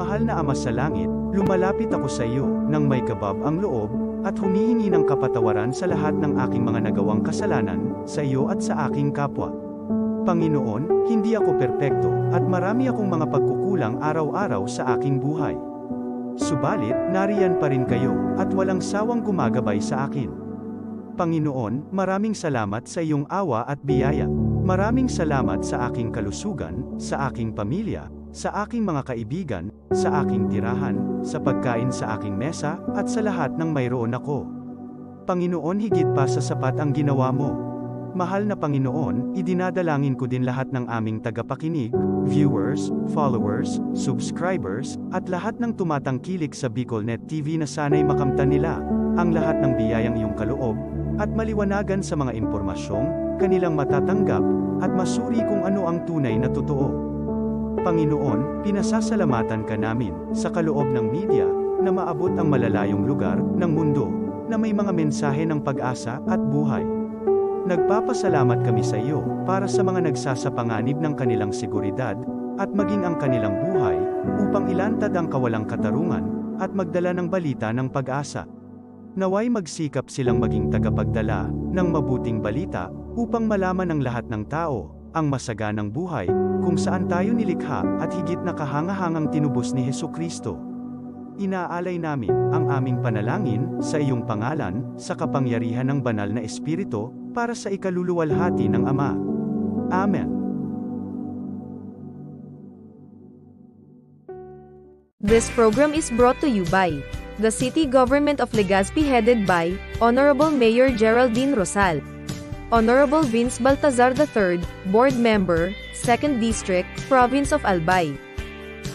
Mahal na Ama sa langit, lumalapit ako sa iyo, nang may kabab ang loob, at humihingi ng kapatawaran sa lahat ng aking mga nagawang kasalanan, sa iyo at sa aking kapwa. Panginoon, hindi ako perpekto, at marami akong mga pagkukulang araw-araw sa aking buhay. Subalit, nariyan pa rin kayo, at walang sawang gumagabay sa akin. Panginoon, maraming salamat sa iyong awa at biyaya. Maraming salamat sa aking kalusugan, sa aking pamilya, sa aking mga kaibigan, sa aking tirahan, sa pagkain sa aking mesa, at sa lahat ng mayroon ako. Panginoon, higit pa sa sapat ang ginawa mo. Mahal na Panginoon, idinadalangin ko din lahat ng aming tagapakinig, viewers, followers, subscribers, at lahat ng tumatangkilik sa BicolNet TV na sana'y makamtan nila ang lahat ng biyayang iyong kaloob, at maliwanagan sa mga impormasyong kanilang matatanggap, at masuri kung ano ang tunay na totoo. Panginoon, pinasasalamatan ka namin, sa kaloob ng media, na maabot ang malalayong lugar ng mundo, na may mga mensahe ng pag-asa at buhay. Nagpapasalamat kami sa iyo, para sa mga nagsasapanganib ng kanilang seguridad, at maging ang kanilang buhay, upang ilantad ang kawalang katarungan, at magdala ng balita ng pag-asa. Naway magsikap silang maging tagapagdala ng mabuting balita, upang malaman ng lahat ng tao ang masaganang buhay, kung saan tayo nilikha, at higit na kahangahangang tinubos ni Hesukristo. Inaalay namin ang aming panalangin sa iyong pangalan, sa kapangyarihan ng banal na Espiritu, para sa ikaluluwalhati ng Ama. Amen. This program is brought to you by the City Government of Legazpi, headed by Honorable Mayor Geraldine Rosal, Honorable Vince Baltazar III, Board Member, 2nd District, Province of Albay.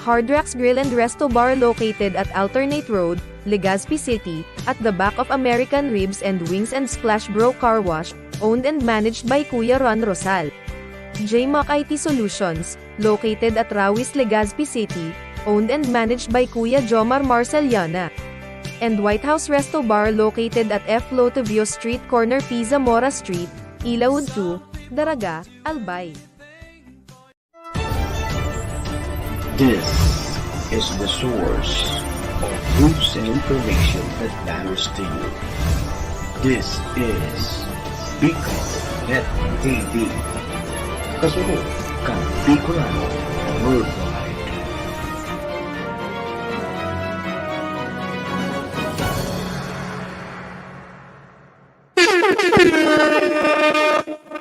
Hard Rocks Grill and Resto Bar located at Alternate Road, Legazpi City, at the back of American Ribs and Wings and Splash Bro Car Wash, owned and managed by Kuya Ron Rosal. JMac IT Solutions, located at Rawis, Legazpi City, owned and managed by Kuya Jomar Marceliana. And White House Resto Bar located at F. Lotavio Street corner Pisa Mora Street, Ilaud 2, Daraga, Albay. This is the source of news and information that matters to you. This is BicolNet TV. Kasunod kang Bicolano Worldwide.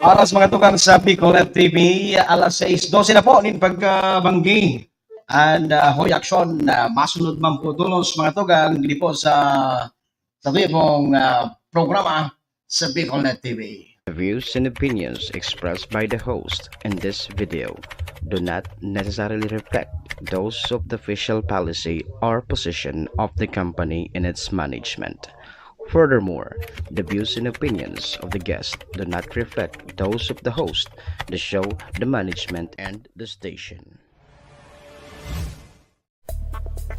Alas mga tukang sa BicolNet TV, alas 6:12 na po nin pagkabanggi. And hoy action, masunod man po tulos mga tugang dili po sa pong programa sa BicolNet TV. The views and opinions expressed by the host in this video do not necessarily reflect those of the official policy or position of the company and its management. Furthermore, the views and opinions of the guest do not reflect those of the host, the show, the management, and the station.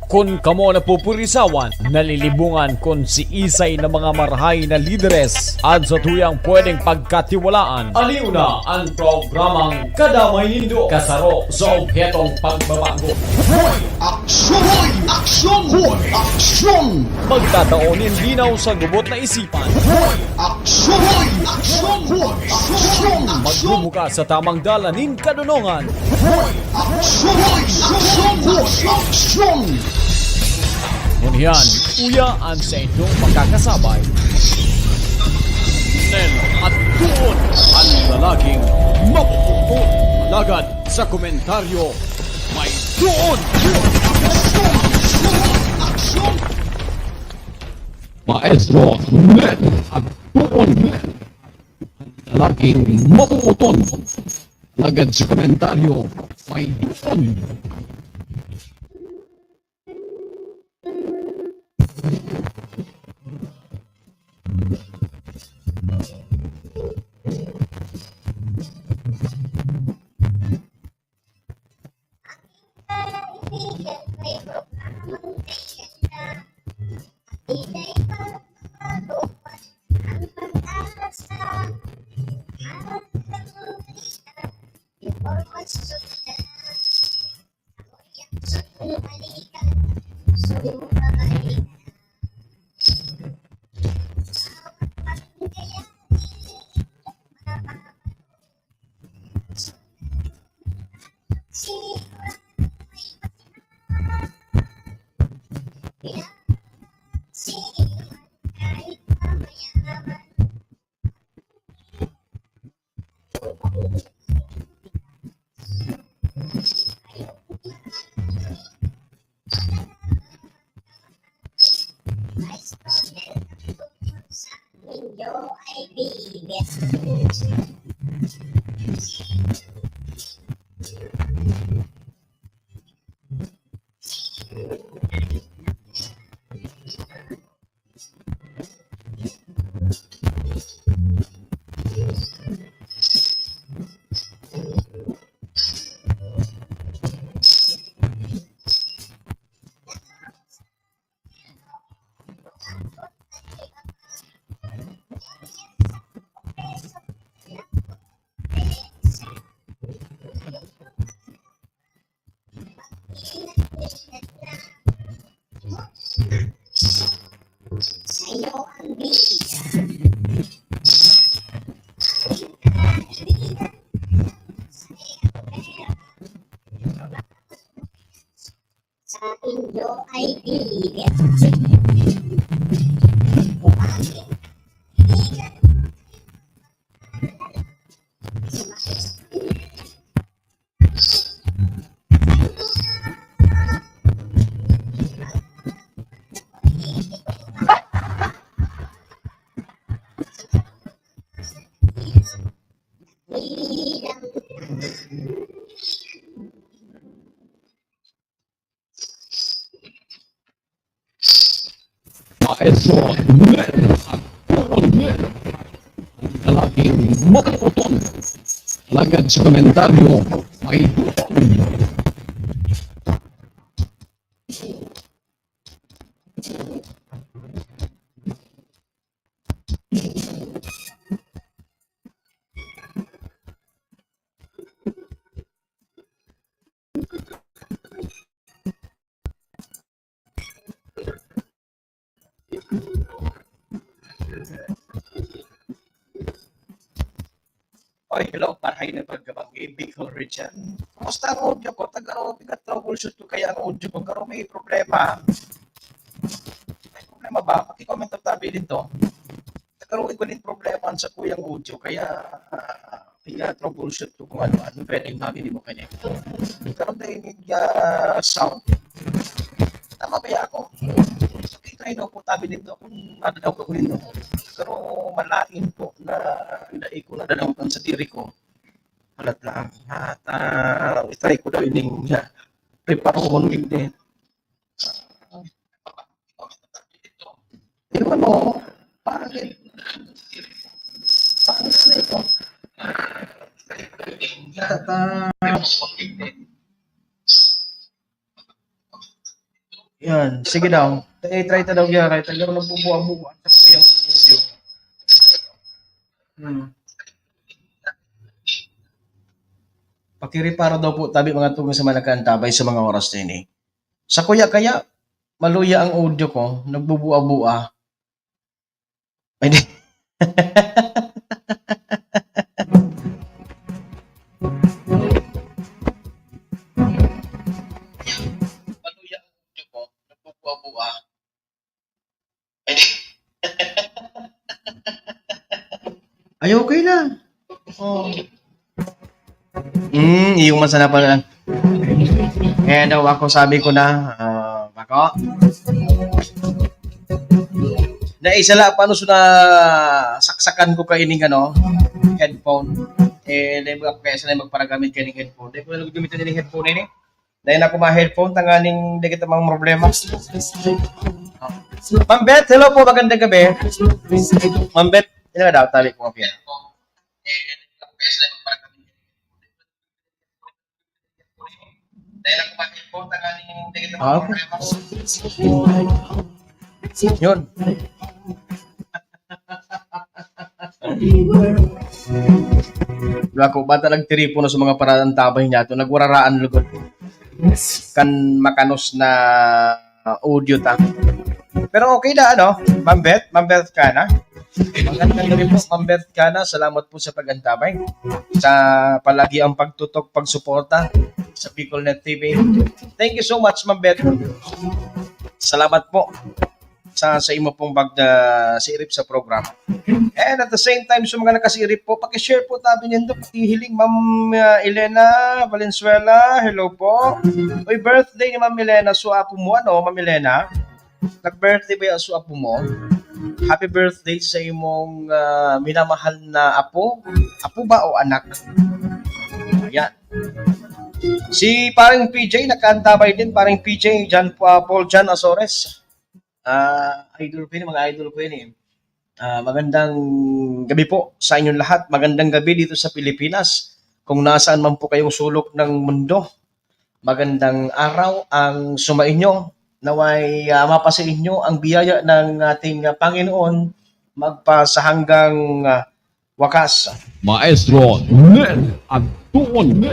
Kung kamo na pupurisawan, nalilibungan kung si isay na mga marahay na lideres at sa tuyang pwedeng pagkatiwalaan. Aliw na ang programang Kadamay Nindo, kasaro sa obhetong pagbabago. Hoy! Aksyon! Hoy! Aksyon! Hoy! Aksyon! Magtataonin linaw sa gubot na isipan. Hoy! Aksyon! Hoy! Aksyon! Hoy! Aksyon! Magbubuka sa tamang dalanin kadunungan. Hoy! Aksyon! Hoy! Aksyon! Hoy! Aksyon! Ngunyan, uyaan sa inyong makakasabay. Nen at doon ang lalaking mapupukpok. Lagad sa komentaryo, may doon! Maestro, men at doon men. Lalaking mapuputon. Lagad sa komentaryo, may doon. Maestro Mel at Purong Mel, lalaking matuton. Lagad sa komentaryo, may duon. Oy, hello, parahay na pagkabanggi, Bicol Region. Kumusta ang audio ko? Tagaro, troubleshoot ko kaya ang audio ko. Pero may problema. May problema ba? Paki-comment ang tabi dito. Tagaro, ko din problema sa kuyang audio. Kaya, troubleshoot ko kung ano-ano. Pwedeng namin mo kanya. Pero dinig sound. Tama ba ako? So, kita ino po tabi dito kung ano daw ko nito. Pero malain po na dai ko na dalaman sa diri ko. Malat lang. At itry ko daw ining preparahon din. Yung ano, pangit. Pangit na ito. Yan, sige daw. Try ta daw yan. Kahit talagang nagbubuha-buha sa yung audio. Pakireparo daw po tabi mga tugang sa malakaantabay sa mga oras din eh. Sa kuya kaya, maluya ang audio ko, nagbubuha-buha. Ay di. Maluya ang audio ko, nagbubuha-buha. Ay di. Ay, okay na. Oh. Iyong masana pala. Kaya daw ako sabi ko na, ako, naisala paano so na saksakan ko kaining headphone. Kaya sila magparagamit kaining headphone. Dahil ko na gamitin nilang headphone ini. Dahil ako ma-headphone, tanganing di kita mga problema. Ma'am Beth, hello po, magandang gabi. Ma'am Beth, ina daw, tabi ko nga. Dahil ako ma-headphone, tanganing di kita mga problema. Yun. Ako, bata lang tiripo sa mga paradang tabay niya ito. Nagwararaan lugod. Kan makanos na audio ta. Pero okay na, Ma'am Beth ka na. Magandang gabi po, Ma'am Beth ka na. Salamat po sa pag-antabay. Sa palagi ang pagtutok, pagsuporta sa BicolNet TV. Thank you so much, Ma'am Beth. Salamat po sa imo pong pag-sirip sa programa. And at the same time, sa mga nakasirip po, pakishare po tabi nindo, pakihiling Ma'am Elena Valenzuela, hello po. Uy, birthday ni Ma'am Elena, so apo mo, Ma'am Elena? Nag-birthday ba yung so apo mo? happy birthday sa imong minamahal na apo. Apo ba o anak? Ayan. Si parang PJ, nakaantabay din. Parang PJ, Paul John Azores. Idol po yun, mga idol po yun eh. Magandang gabi po sa inyong lahat. Magandang gabi dito sa Pilipinas. Kung nasaan man po kayong sulok ng mundo, magandang araw ang sumainyo. Naway mapasa inyo ang biyaya ng ating Panginoon magpasa hanggang wakas. Maestro Ned Anton,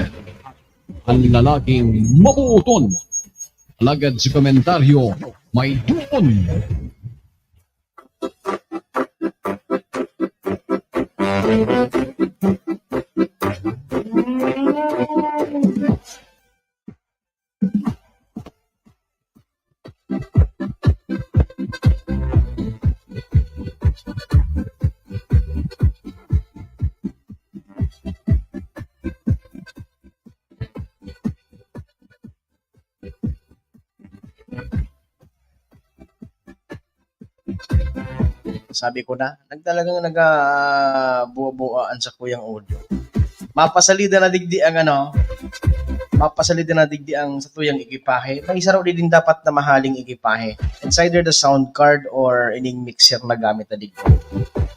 ang lalaking mabuton. Alagad si komentaryo, may doon. Sabi ko na, talagang nag-buo-buoan sa kuyang audio. Mapasalida na digdi ang mapasalida na digdi ang sa tuyang ekipahe. May isa raw din dapat na mahaling ekipahe. It's either the sound card or ining mixer na gamit na digdi.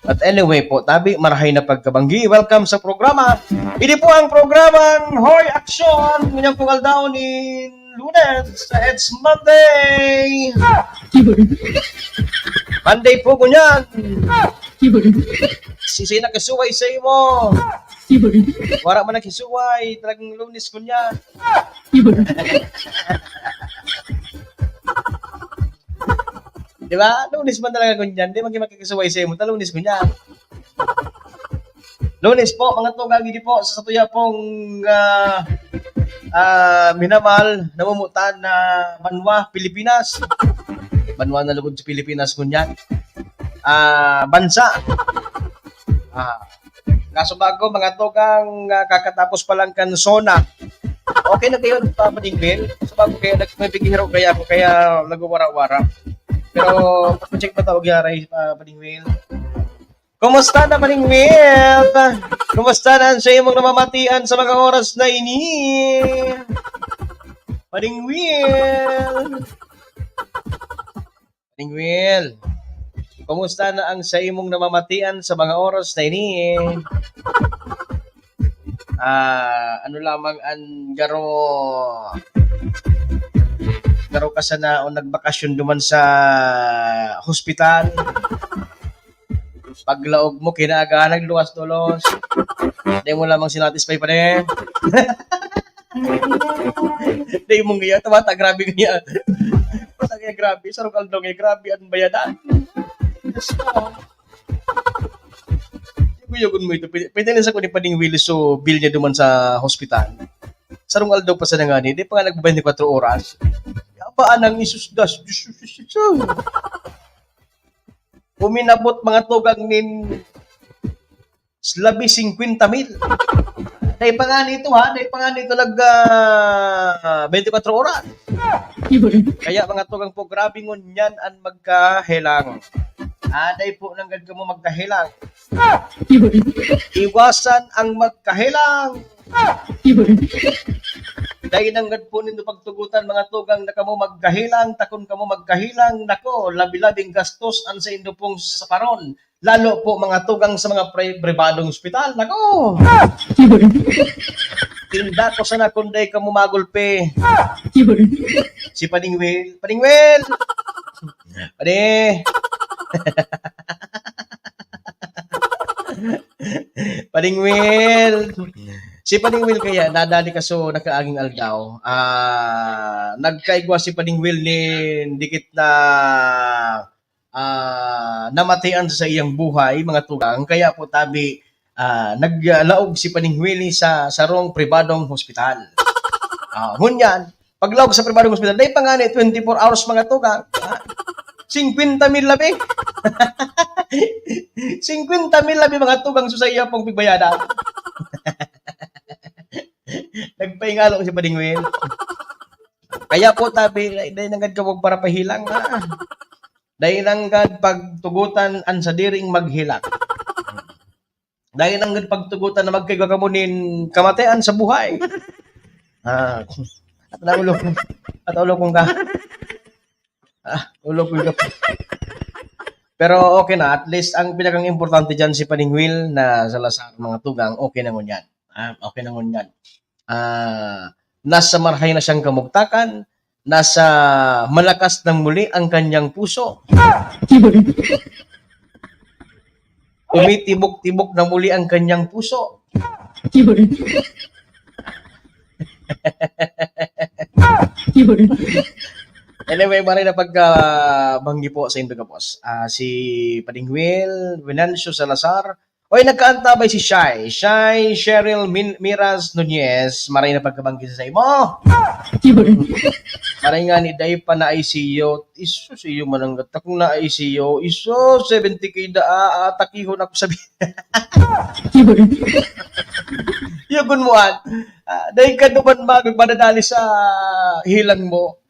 But anyway po, tabi, marahay na pagkabanggi. Welcome sa programa. Ini po ang programang Hoy Action. Ngayon po daw ni Lunes. It's Monday. Monday po kunyan. Sisi na kisuway sa imo. Wara man na kisuway. Talagang Lunes kunyan. Diba? Lunes man talaga kunyan. Di magkikisuway sa imo. Lunes kunyan. Lunes po, mga tugag, hindi po sa satuya pong minamahal, namumutan na Banwa, Pilipinas. Banwa na lugod sa Pilipinas kunyan. Bansa. Kaso bago, mga tugang kakatapos pa lang kan Sona. Okay na kayo nagpapaningbil. So bago kayo nagpapigihiro kaya ako, kaya nagwawara-wara. Pero pag-check pa tawag yaray paningbil. Kumusta na paningbil? Kumusta na sa imong namamatian sa mga oras na ini? Paningbil. Paningbil. Kumusta na ang sa imong namamatian sa mga oras na ini? Ano lamang ang garo ka sana o nagbakasyon duman sa hospital. Paglaog mo, kinaagahan, luwas-tulos. Hindi mo lamang sinatisfy pa rin. Hindi mo nga, tumata, grabe nga. Tumata nga, grabe. Sarong kaldong nga, grabe. Anong bayadan? Yes, no. Yugun mo ito. Pwede na sa kunin pa ning Willis so bill niya duman sa hospital. Sarong aldaw pa sa nangani. Hindi pa nga nag-24 oras. Paan ang isusdas? Puminabot mga tugang nin slabi 50,000. Dahil pa nga nito dahil pa nga nito 24 oras. Kaya mga tugang po, grabe ngunyan ang magkahelang. Dahil po nang gad mo magkahelang. Iwasan ang magkahelang. Dahil nang gad po nito pagtugutan mga tugang na kamo magkahilang, takon kamo magkahilang, nako, labi-labing gastos ang sa indo pong saparon. Lalo po mga tugang sa mga pribadong ospital, nako. Tinda ko sana kunday kamo magulpe. Si Paningwil. Paningwil! Pade! Paningwil! Si Paningwil kaya, nadali ka so nakaaging aldaw. Nagkaigwa si Paningwil ni dikit na namatayan sa iyang buhay, mga tugang. Kaya po tabi, naglaog si Paningwil sa sarong pribadong hospital. Ngunyan, paglaog sa pribadong hospital, dahil pa nga 24 hours mga tugang. 50,000 labi. 50,000 labi mga tugang so sa iya pong pigbayadan. Nagpaingalo si Paningwil. Kaya po tabi, dahil nangad ka para pahilang. Dahil nanggad pagtugutan an sa diring maghilak. Dahil nanggad pagtugutan na magkigagamunin kamatayan sa buhay. At ulo kong ka. Ulo kong ka. Pero okay na, at least ang pinakang importante dyan si Paningwil na Salazar mga tugang, okay na ngun yan. Okay na ngun yan. Nasa marhay na siyang kamugtakan, nasa malakas ng muli ang kanyang puso. Tumitibok-tibok na muli ang kanyang puso. Anyway, maray na pagkabanggi po sa Indo Kapos. Si Padingwil, Venancio Salazar, oy, nagkaantabay si Shai. Shai, Cheryl, Miraz, Nunez, maray na pagkabanggi sa imo. Maray nga ni Day pa na ICU. Iso sa iyo mananggat. Kung na ICU, iso 70k da atakihon ako sabi. Yugon mo an. Day ka duman magmadadali sa hilang mo.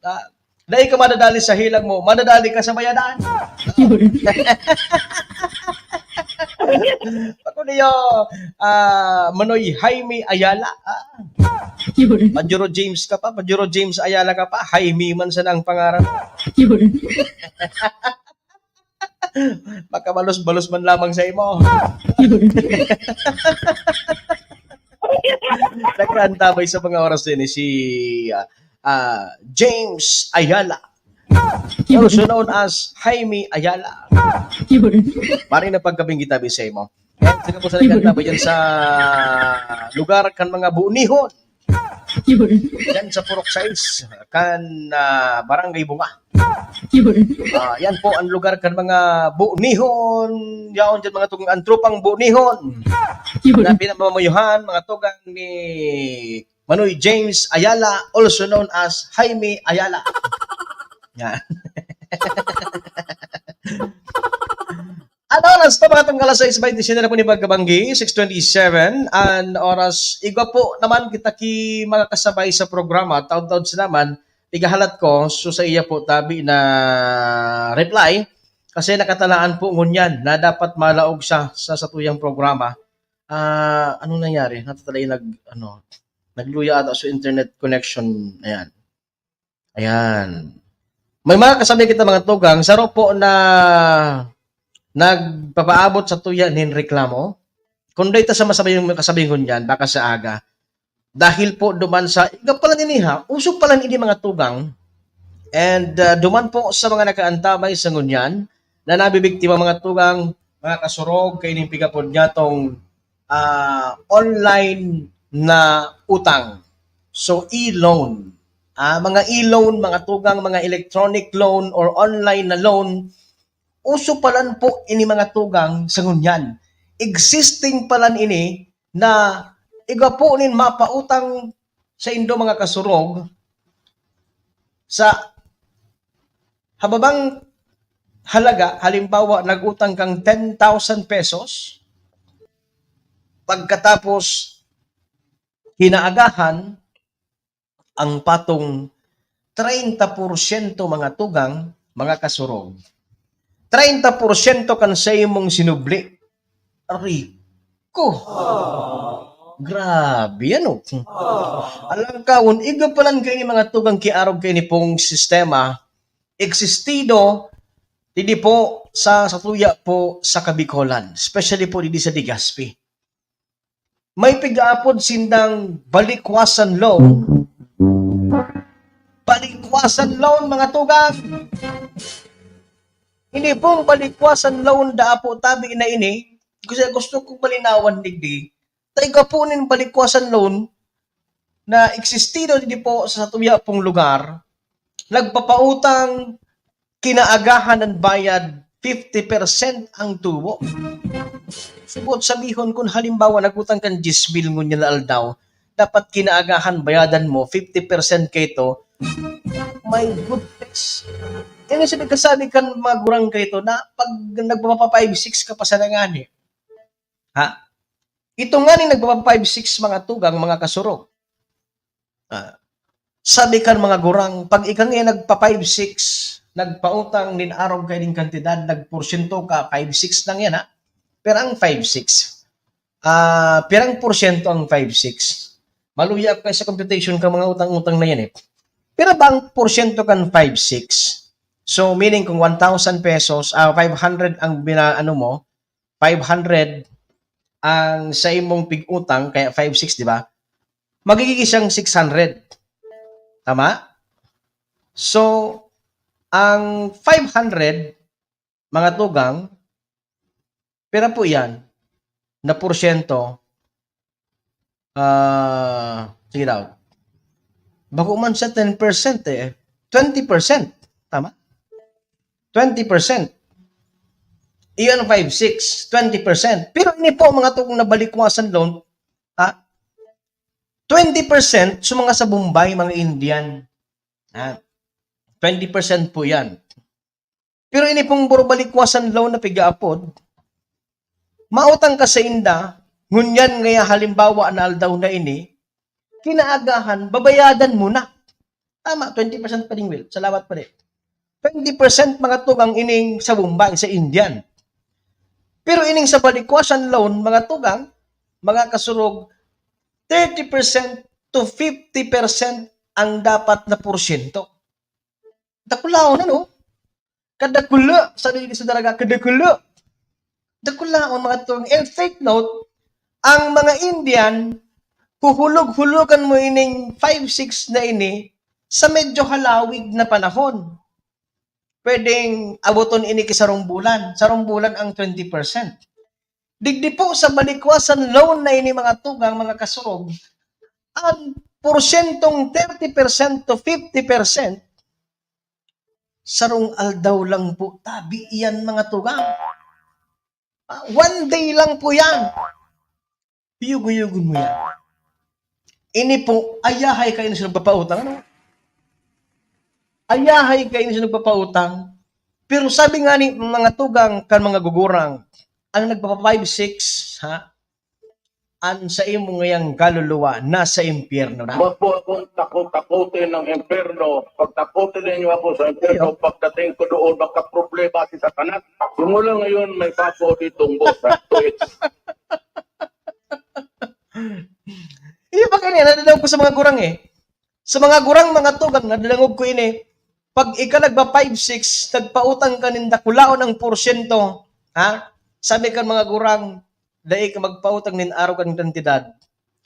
Dahil ka madadali sa hilang mo, madadali ka sa bayadan. Ako niyo, Manoy Jaime Ayala. Pajuro James ka pa, Pajuro James Ayala ka pa, Jaime man sa ang pangaran. Makabalos-balos man lamang sa imo. Nagkaantabay sa mga oras din si James Ayala, also known as Jaime Ayala. Mari na pagkabing gitabi sa imo. Sige po sa nagkantabay dyan sa lugar kan mga buunihon. Yan sa Purok 6 kan Barangay Bunga. Yan po ang lugar kan mga buunihon. Yaon dyan mga tugang antropang buunihon. Na pinamamayuhan mga tugang ni Manoy James Ayala, also known as Jaime Ayala. Yan. Ang oras na mga tungkol sa 6:27 na po ni Pagkabanggi, 6:27. Ang oras, igwa po naman kita ki mga kasabay sa programa, taon-taon sa naman, igahalat ko, so sa iya po tabi na reply, kasi nakatalaan po ngunyan na dapat malaog siya sa satuyang programa. Anong nangyari? Natatalay nagluya ata sa internet connection. Ayan. May mga kasabay kita mga tugang, saro po na nagpapaabot sa tuya nin reklamo. Kung dito sa masabay yung kasabay ko niyan, baka sa aga. Dahil po duman sa, ikaw pala niniha, usok pala ini mga tugang. And duman po sa mga nakaantabay sa ngunyan, na nabibiktima mga tugang, mga kasurog, kayo ning pigapod niya tong online na utang. So, e-loan. Mga e-loan, mga tugang, mga electronic loan or online na loan, uso palan po ini mga tugang sa ngunyan. Existing palan ini na iga po nin mapautang sa indo mga kasurog sa hababang halaga, halimbawa nagutang kang 10,000 pesos, pagkatapos hinaagahan ang patong 30% mga tugang, mga kasurog. 30% kan sa imong sinubli. Rico. Grabe, ano? Alam ka, iga palan kayo ni mga tugang kiarog kayo ni pong sistema, existido, hindi po sa tuya po sa Kabikolan, especially po hindi sa Legazpi. May pigaapod sindang balikwasan loan. Balikwasan loan, mga tugang. Hindi pong balikwasan loan da po tabi na ini. Kasi gusto kong malinawan digdi. Taiga po nin balikwasan loan na existido hindi po sa tuya pong lugar. Nagpapautang kinaagahan ng bayad 50% ang tubo. Subot sabihon kung halimbawa nagutang kan 10,000 ngunyan na aldaw, dapat kinaagahan bayadan mo 50% kito. My goodness. Yan yung sabi kan magurang kito na pag nagpapapa 5-6 ka pa sa nangani. Ito nga ni nagpapapa 5-6 mga tugang, mga kasurog. Sabi kan mga gurang, pag ikaw nga nagpa 5-6, nagpautang nin araw kay ning kantidad, nagporsyento ka, 5-6 lang yan ha. Pero ang 5-6, pirang porsyento ang 5-6. Maluya ka sa computation ka mga utang-utang na yan eh. Pero bang porsyento kan 5-6? So, meaning kung 1,000 pesos, 500 ang ano mo, 500 ang sa imong pig-utang, kaya 5-6, di ba? Magiging siyang 600. Tama? So, ang 500, mga tugang, pera po yan, na porsyento, sige daw, bago man sa 10% eh, 20%. Tama? 20%. Iyon 5-6, 20%. Pero ini po mga tugang nabalikwasan loan, 20% sa mga sa Bombay, mga Indian. 20% po yan. Pero ini pong balikwasan loan na pigaapod, mautang ka sa inda, ngunyan ngaya halimbawa na aldaw na ini, kinaagahan, babayadan mo na. Tama, 20% pa rin, Will. Salamat pa rin. 20% mga tugang ining sa Bombay, sa Indian. Pero ining sa balikwasan loan, mga tugang, mga kasurog, 30% to 50% ang dapat na porsyento. Dakulaon, ano? Kadakula, sabi sa daraga, kadakula. Dakulaon, mga tugang. And take note, ang mga Indian, huhulog-hulugan mo ining 5-6 na ini sa medyo halawig na panahon. Pwedeng abuton ini kisarong bulan. Sarong bulan ang 20%. Digdi po sa balikwasan loan na ini mga tugang, mga kasurog, ang porsyentong 30% to 50%, sarong aldaw lang po. Tabi iyan mga tugang. One day lang po yan. Hiyug-hiyugun mo yan. Ini po, ayahay kayo na siya nagpapautang. Ano? Ayahay kayo na siya nagpapautang. Pero sabi nga ni mga tugang kan mga gugurang, ang nagpapa 5-6, an sa imo ngayang kaluluwa, nasa impyerno na. Wag po akong takot-takutin ng impyerno. Pag takutin ninyo ako sa impyerno, pagdating ko doon, baka problema si Satanas. Simula ngayon, may papo ditong boss. Iya ba kanina, nadalangog ko sa mga gurang eh. Sa mga gurang, mga tugang, nadalangog ko ini. Pag ika nagba 5-6, nagpautang ka ninda, kulaon ang porsyento, sabi ka mga gurang, dahil ka magpautang nin araw kang kantidad,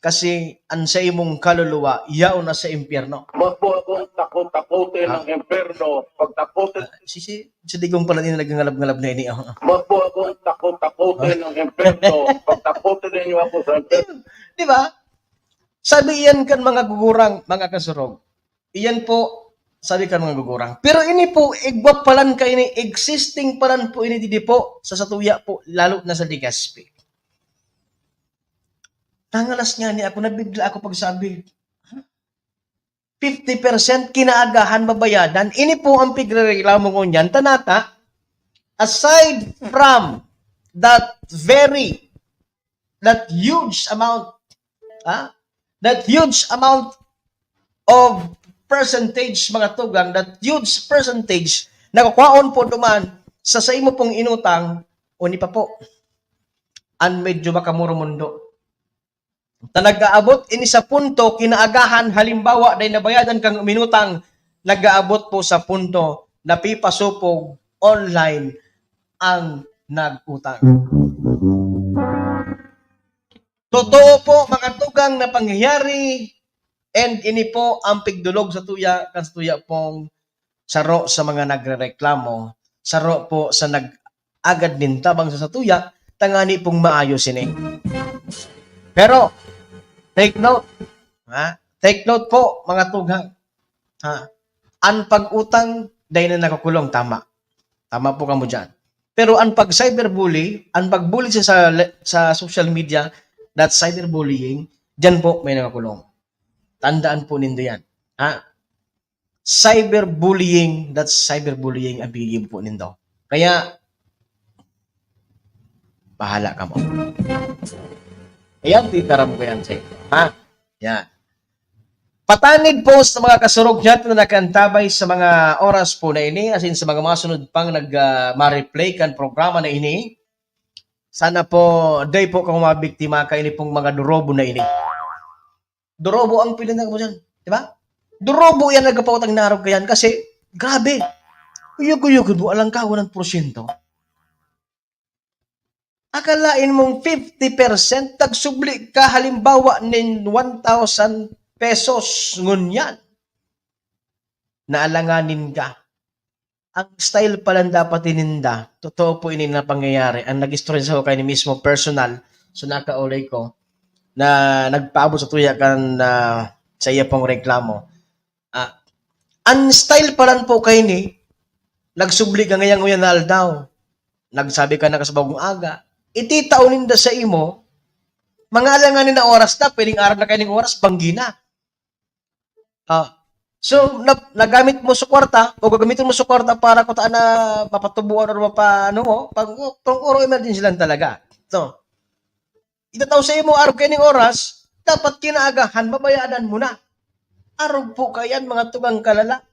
kasi ang sa imong kaluluwa, yaw na sa impyerno. Wag po akong takot-takutin ng impyerno. Pag takutin... Si Digong pala din nagngalab-ngalab na ini. Wag po akong takot-takutin ng impyerno. Pag takutin ninyo ako sa impyerno. Di ba? Sabi iyan kan mga gugurang, mga kasurog. Iyan po, sabi kan mga gugurang. Pero ini po, igwa palan ka ini, existing palan po ini didi po, sa satuya po, lalo na sa Legazpi. Nangalas nga ni ako, nabigla ako pagsabi, 50% kinaagahan babayadan. Ini po ang pigrereklamo ko niyan. Tanata, aside from that huge amount, that huge amount of percentage, mga tugang, that huge percentage, nakakwaon po duman sa imo pong inutang, o ni pa po, ang medyo makamuro mundo. Nag-aabot ini sa punto, kinaagahan, halimbawa, dahil nabayadan kang minutang, nag-aabot po sa punto, na pipasupog online ang nag-utang. Totoo po, mga tugang na pangyayari, and ini po ang pigdulog sa tuya, kan sa tuya pong saro sa mga nagrereklamo, saro po sa nag-agad nintabang sa tuya, tangani pong maayos ini. Pero, take note. Take note po, mga tugang. Ang pag-utang, dahil na nakakulong, tama. Tama po kamo dyan. Pero ang pag-cyberbully, ang pag-bully sa social media, that's cyberbullying, dyan po may nakakulong. Tandaan po nindo yan. Cyberbullying, that's cyberbullying ang bigay po nindo. Kaya, bahala ka mo. Ayan, titaram ko yan sa inyo. Yan. Patanid po sa mga kasurog niya na nakantabay sa mga oras po na ini, as in sa mga masunod pang ma-replay kan programa na ini. Sana po, day po kung mabiktima ka ini pong mga durobo na ini. Durobo ang pilihan mo dyan. Di ba? Durobo yan nagpautang narog kayan kasi, grabe. Uyog-uyog mo, alang ka, 1%. Akalain mong 50%, tagsubli ka halimbawa nin 1,000 pesos ngunyan. Naalanganin ka. Ang style pala dapat ininda, totoo po ini na pangyayari. Ang nag-istorya sa kay ni mismo personal, so nakaulay ko, na nagpaabot sa tuya kan sa iya pong reklamo. Ang style pala po kay ni, nagsubli ka ngayang uyan na aldaw. Nagsabi ka na kasabagong aga, ititaunin da sa imo, mga alanganin na oras na, pwedeng araw na kayo ng oras, banggi na. So, nagamit mo sa kwarta, o gagamitin mo sa kwarta para kung taan na mapatubuan o mapano mo, pang oro emergency lang talaga. So, itataw sa imo, araw kayo ng oras, dapat kinaagahan, mabayaanan mo na. Araw po kayan, mga tugang kalala.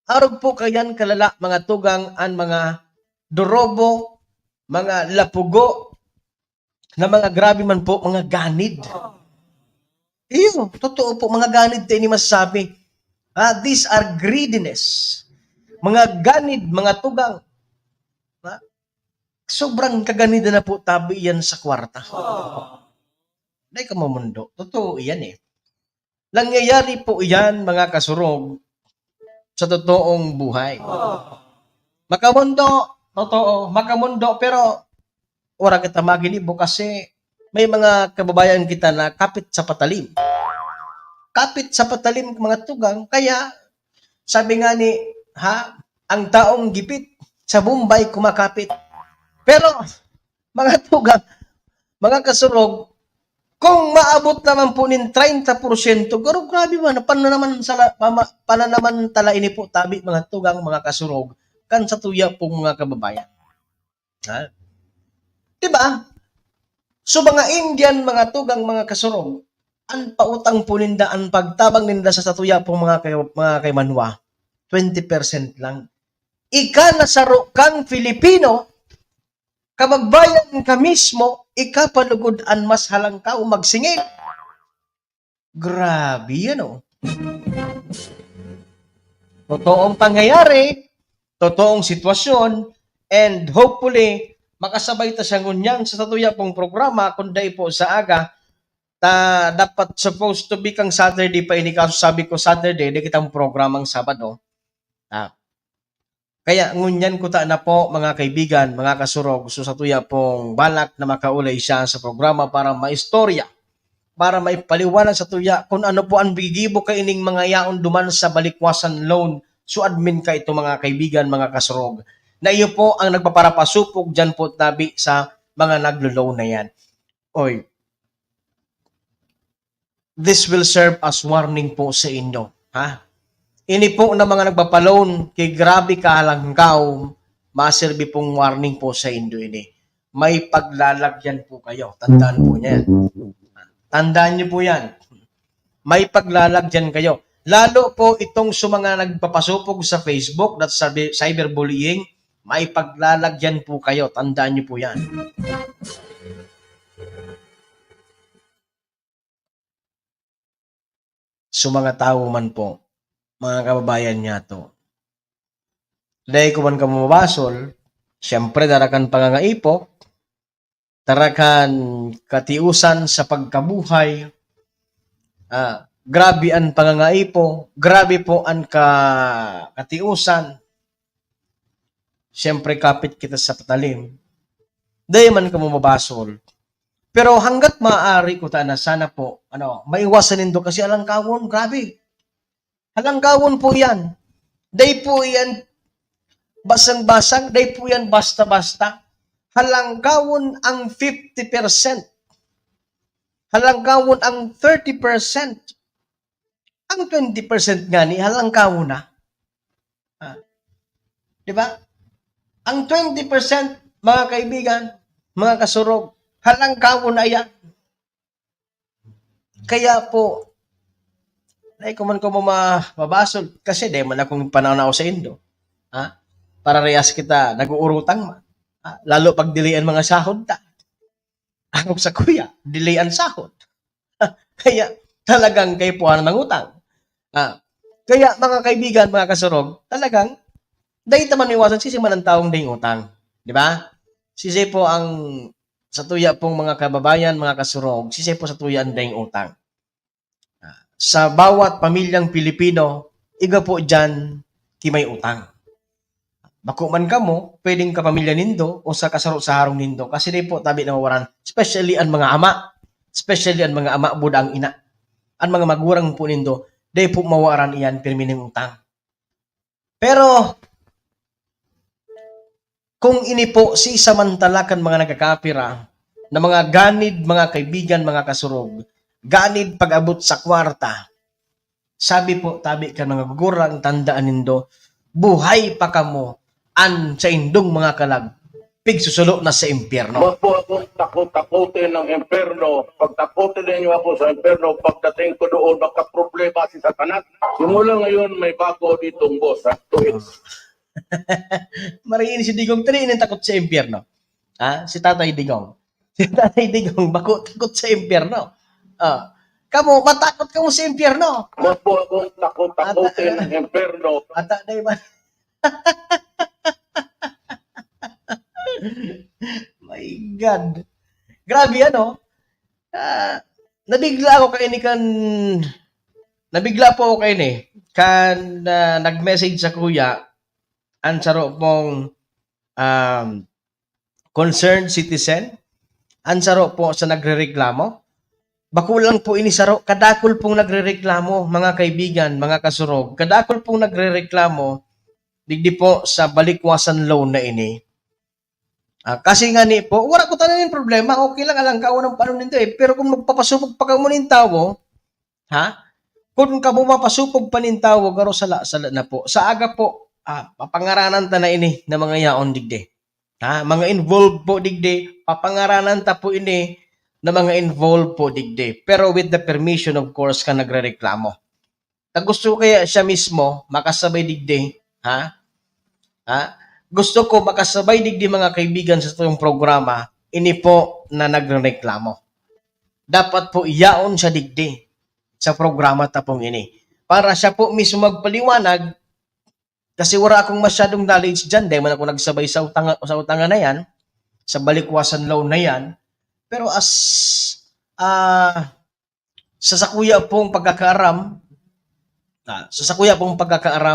Araw po kayan, kalala, mga tugang, an mga dorobo, mga lapugo, na mga grabe man po, mga ganid. Iyo, totoo po, mga ganid tayo ni masasabi. These are greediness. Mga ganid, mga tugang. Sobrang kaganida na po tabi yan sa kwarta. Dahil ka mamundo. Totoo yan eh. Nangyayari po yan, mga kasurog, sa totoong buhay. Makamundo, totoo, makamundo, pero wala kita magilibo kasi may mga kababayan kita na kapit sa patalim. Kapit sa patalim, mga tugang, kaya sabi nga ni, ang taong gipit sa Bombay kumakapit. Pero, mga tugang, mga kasurog, kung maabot naman po nin 30%, pero grabe man, pananaman ini po tabi, mga tugang, mga kasurog, kan sa tuya pong mga kababayan. Diba? So mga Indian, mga tugang, mga kasurog, ang pautang po ninda, ang pagtabang ninda sa satuya pong mga kay Manwa, 20% lang. Ika nasaro kang Filipino, kabagbayan ka mismo, ika palugod an mas halang ka o magsingil. Grabe yan o. Totoong pangyayari, totoong sitwasyon, and hopefully, makasabay ta siya ngunyang sa tatuya pong programa, kundi po sa aga, dapat supposed to be kang Saturday pa ini, kaso sabi ko Saturday, di kitang programang Sabado. Kaya ngunyan ko ta na po, mga kaibigan, mga kasurog, so sa tuya pong balak na makaulay siya sa programa para maistorya, para maipaliwanag sa tuya kung ano po ang bigibo ka ining mga yaon duman sa balikwasan loan, so admin ka ito mga kaibigan, mga kasurog, na iyo po ang nagpaparapasupog dyan po tabi sa mga naglo-loan na yan. Oy, this will serve as warning po sa inyo. Ini po na mga nagpapaloan, kay grabe kahalangkaw, maserbi pong warning po sa inyo ini. May paglalagyan po kayo. Tandaan po niya yan. Tandaan niyo po yan. May paglalagyan kayo. Lalo po itong sa mga nagpapasupog sa Facebook, that's cyberbullying, may paglalagyan po kayo. Tandaan niyo po yan. So mga tao man po, mga kababayan niya to. Dahil kung man ka mabasol, siyempre darakan pangangaipo, darakan katiusan sa pagkabuhay, grabe ang pangangaipo, grabe po ang katiusan, siyempre kapit kita sa patalim, dahil man ka mabasol. Pero hanggat maaari ko na sana po, maiwasan nindo kasi alangkawon, grabe. Halangkawon po yan. Day po yan basang-basang, day po yan basta-basta. Halangkawon ang 50%. Halangkawon ang 30%. Ang 20% nga ni halangkawon na. Diba? Ang 20%, mga kaibigan, mga kasurog, halangkawon na yan. Kaya po, Dahil ko man ko mabasol kasi di man akong pananaw sa Indo. Ha? Para reyas kita nag-uurutang man. Ha? Lalo pag dilian mga sahod ta. Ako sa kuya, dilian sahod. Kaya talagang kay puan ng utang. Ha? Kaya mga kaibigan, mga kasurog, talagang dahil naman iwasan sisi man ang taong ding utang. Di ba? Sisi po ang sa tuya pong mga kababayan, mga kasurog, sisi po sa tuya ang ding utang. Sa bawat pamilyang Pilipino, iga po dyan may utang. Bako man kamo, pwedeng kapamilya nindo o sa kasaro sa harong nindo kasi di po tabi na mawaran. Especially ang mga ama. Especially ang mga ama buda ang ina. Ang mga magurang po nindo, di po mawaran iyan pirmining utang. Pero, kung ini po si samantalakan mga nagkakapira na mga ganid, mga kaibigan, mga kasurog, ganid pag-abot sa kwarta. Sabi po, tabi ka mga gugurang, tandaan nindo, buhay pa kamo an sa indong mga kalag, pigsusulo na sa impyerno. Huwag po akong takot-takutin ng impyerno. Pag takutin ninyo ako sa impyerno, pagdating ko doon, magka-problema si Satanas. Simula ngayon, may bago ditong boss. Ha? Mariin si Digong, tiniin takot sa impyerno. Ha? Si Tatay Digong. Si Tatay Digong, bako takot sa impyerno. Kamu, matakot ka mo sa impyerno. Huwag po akong takot-takutin ng impyerno. Ata na iba. My God. Grabe ano. Nabigla ako kay ni kan. Nabigla po ako kay ni. Kan nag-message sa kuya. Ang saro pong concerned citizen. Ang saro po sa nagrereklamo. Bako lang po ini saro. Kadakol pong nagrereklamo, mga kaibigan, mga kasurog. Kadakol pong nagrereklamo. Digdi po sa balikwasan loan na ini. Kasi nga ni po, wala ko tanongin problema, okay lang alang ka unang panon nito eh. Pero kung magpapasupog pa ka mo nin tawo, ha? Kung ka bumapasupog pa nin tawo, garo sala na po. Sa aga po, papangaranan ta na ini na mga yaon digdi. Ha? Mga involved po digdi, papangaranan ta po ini na mga involved po digdi. Pero with the permission of course ka nagrereklamo. Gusto kaya siya mismo makasabay digdi, ha? Gusto ko makasabay digdi mga kaibigan sa itong programa, ini po na nagreklamo. Dapat po iyaon siya digdi sa programa tapong ini. Para siya po mismo magpaliwanag, kasi wala akong masyadong knowledge dyan, dahil man ako nagsabay sa utangan na yan, sa balikwasan loan na yan, pero sa sakuya pong pagkakaaram,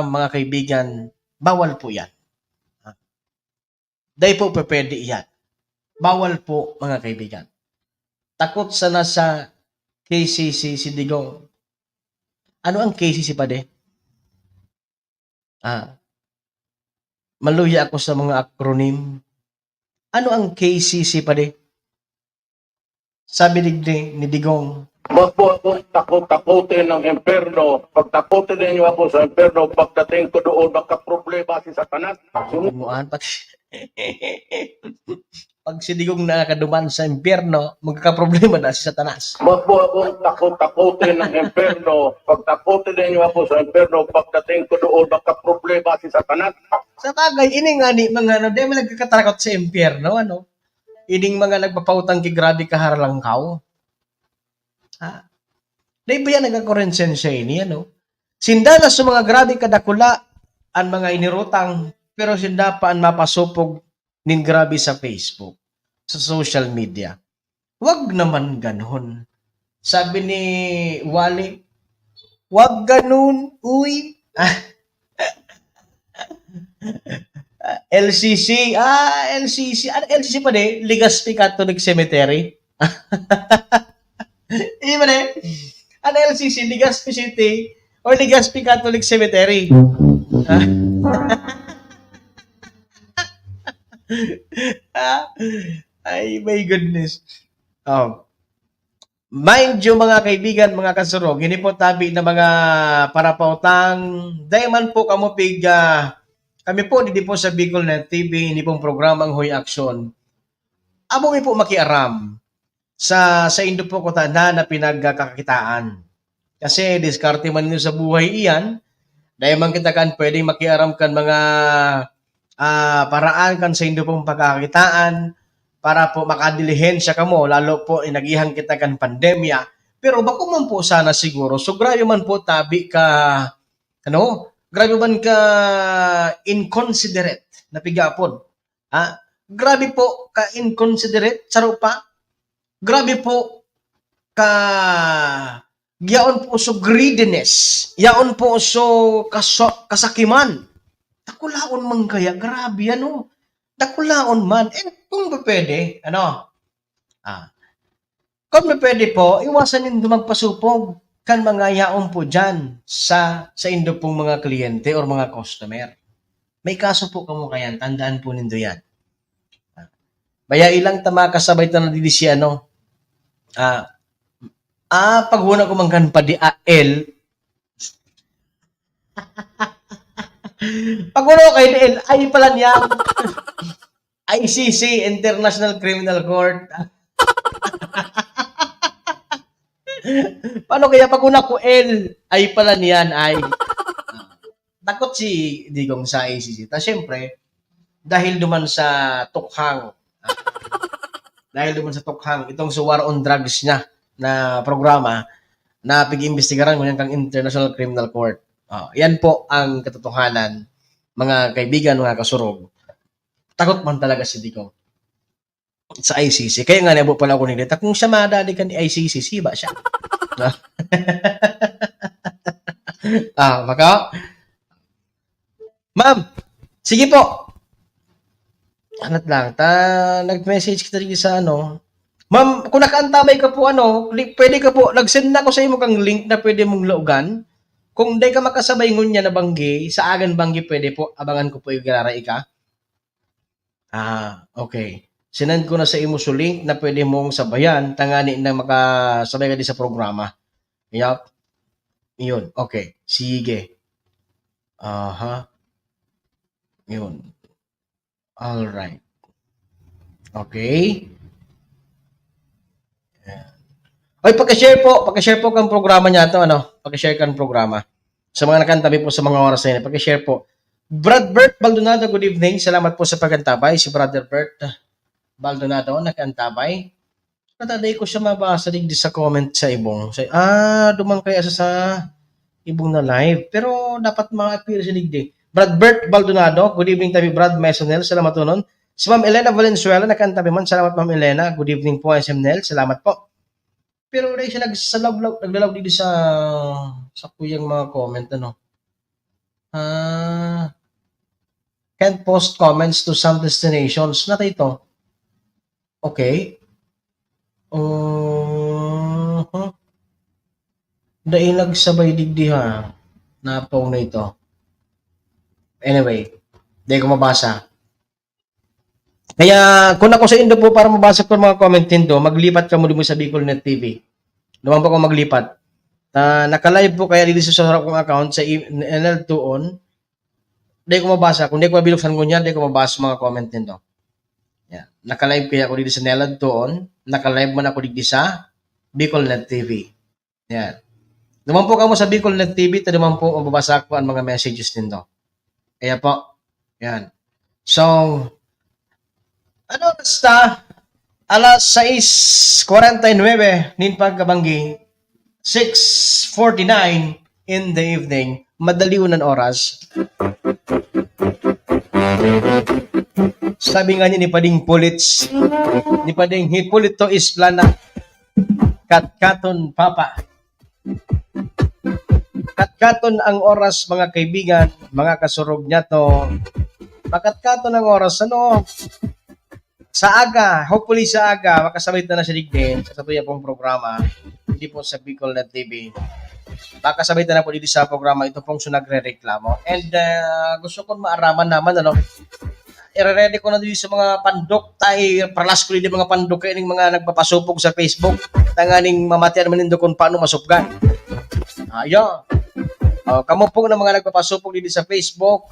mga kaibigan, bawal po yan. Dahil po pwede yan. Bawal po, mga kaibigan. Takot sana sa KCC si Digong. Ano ang KCC pa de? Maluya ako sa mga acronym. Ano ang KCC pa de? Sabi ni Digong, Huwag po akong takot-takutin ng impyerno. Pag takutin ninyo ako sa impyerno, pagdating ko doon, magka-problema si Satanas. Umuan pag pag si Digong nakakaduman sa impyerno, magkakaproblema na si Satanas. Huwag po akong takot-takutin ng impyerno. Pag takutin ninyo ako sa impyerno, pagdating ko doon, magka-problema si Satanas. Sa bagay, ini nga ni mga di man nagkakatakot sa impyerno, ining mga nagpapautang ki grabe kaharlang kao. Di ba yan nagkakurensensya ini, Sinda na sa mga grabe kadakula ang mga inirutang, pero sinda pa ang mapasupog nin grabe sa Facebook, sa social media. Wag naman ganon. Sabi ni Wally, wag ganon, uy. LCC. LCC. Ano LCC pa de? Legazpi Catholic Cemetery. Hindi ba de? Ano LCC? Legazpi City or Legazpi Catholic Cemetery? Ay, my goodness. Mind you, mga kaibigan, mga kasurog, hindi po tabi na mga parapautang. Dahil man po kami po, hindi po sa Bicol Net TV, hindi pong programang Hoy Action. Among po makiaram sa Indo po ko na pinagkakakitaan. Kasi diskarte man nyo sa buhay iyan, dahil man kita kan pwedeng makiaram kan mga paraan kan sa indo pong pagkakitaan para po makadilihensya ka mo, lalo po inagihan kita kan pandemya. Pero bako man po sana siguro, so grabe man po tabi ka, grabe man ka inconsiderate na pigapon. Grabe po ka inconsiderate, saro pa. Grabe po ka yaon po so greediness, yaon po so kasakiman. Dakulaon man kaya, grabe dakulaon man. Kung ba pwede, kung ba pwede po, iwasan yung magpasupog kan mga yaon po dyan sa indo pong mga kliyente or mga customer. May kaso po kamo kayan, tandaan po nindo yan. Baya ilang tama kasabay ta na dili siya, paghuna ko mangkan pa di L. Paghuna ko kay DL, ay pala niya. ICC, International Criminal Court. Paano kaya paghuna ko L, ay pala niyan, ay. Takot si Digong sa ICC. Ta syempre, dahil duman sa tukhang, itong sa War on Drugs niya, na programa na pag-iimbestigaran ngunyan kang International Criminal Court. Yan po ang katotohanan, mga kaibigan, mga kasurog. Takot man talaga si Digong sa ICC. Kaya nga nabo pala ako nilita, kung siya madali ka ni ICC, siba siya. Maka? Ma'am, sige po. Anat lang, nag-message kita rin sa Ma'am, kung nakaantabay ka po pwede ka po, nag-send na ako sa imo kang link na pwede mong laugan. Kung di ka makasabay ngunya na banggi, sa agan banggi pwede po, abangan ko po yung gararay ka. Okay. Sinend ko na sa imo so link na pwede mong sabayan, tangani na makasabay ka di sa programa. Yup. Yun, okay. Sige. Yun. Alright. Okay. Oy, paki-share po kang programa niya to, paki-share kang programa. Sa mga nakantabi po sa mga oras na yun, paki-share po. Brad Bert Baldonado, good evening. Salamat po sa pagkantabay. Si Brother Bert Baldonado, nakantabay. Nataday ko siya mabasa di sa comment sa ibong. Dumang kaya sa ibong na live. Pero dapat ma-appear sa digdi. Brad Bert Baldonado, good evening tabi Brad Mesonel. Salamat po nun. Si Ma'am Elena Valenzuela, nakantabi man. Salamat Ma'am Elena. Good evening po, SM Nel. Salamat po. Pero dahil siya naglalaw dito sa kuyang mga comment, can't post comments to some destinations. Nata ito. Okay. Dahil nagsabay digdi ha. Napaw na ito. Anyway, dahil ko mabasa. Kaya kung ako sa Indo po para mabasa ko mga comment nindo, maglipat ka mo din mo sa BicolNet TV. Naman po ako maglipat. Naka-live po kaya dito sa sarap kong account sa NL2 on. Hindi ko mabasa. Kung hindi ko mabiluksan ko niyan, hindi ko mabasa mga comment nindo. Yeah. Naka-live kaya ako dito sa NL2 on. Naka-live man ako dito sa BicolNet TV. Yan. Naman po ka mo sa BicolNet TV, ito naman po mababasa ko ang mga messages nindo. Kaya po. Yan. So, basta, alas 6:49, nin pagkabanggi, 6:49 in the evening, madaliunan oras. Sabi nga ni Pading Pulits, ni Pading Hipulito Isplana, katkaton papa. Katkaton ang oras mga kaibigan, mga kasurog niya to. Makatkaton ang oras, sa aga, hopefully sa aga, makasabay na siya digdin sa tuya pong programa, hindi po sa BicolNet TV. Makasabay na po dito sa programa, ito pong nagre-reklamo. And gusto ko maaraman naman, i-ready ko na dito sa mga pandok, pralas ko dito mga pandok kayo ng mga nagpapasupog sa Facebook, tanganing mamatian man nindo kung paano masupgan. Kamo po ng mga nagpapasupog dito sa Facebook,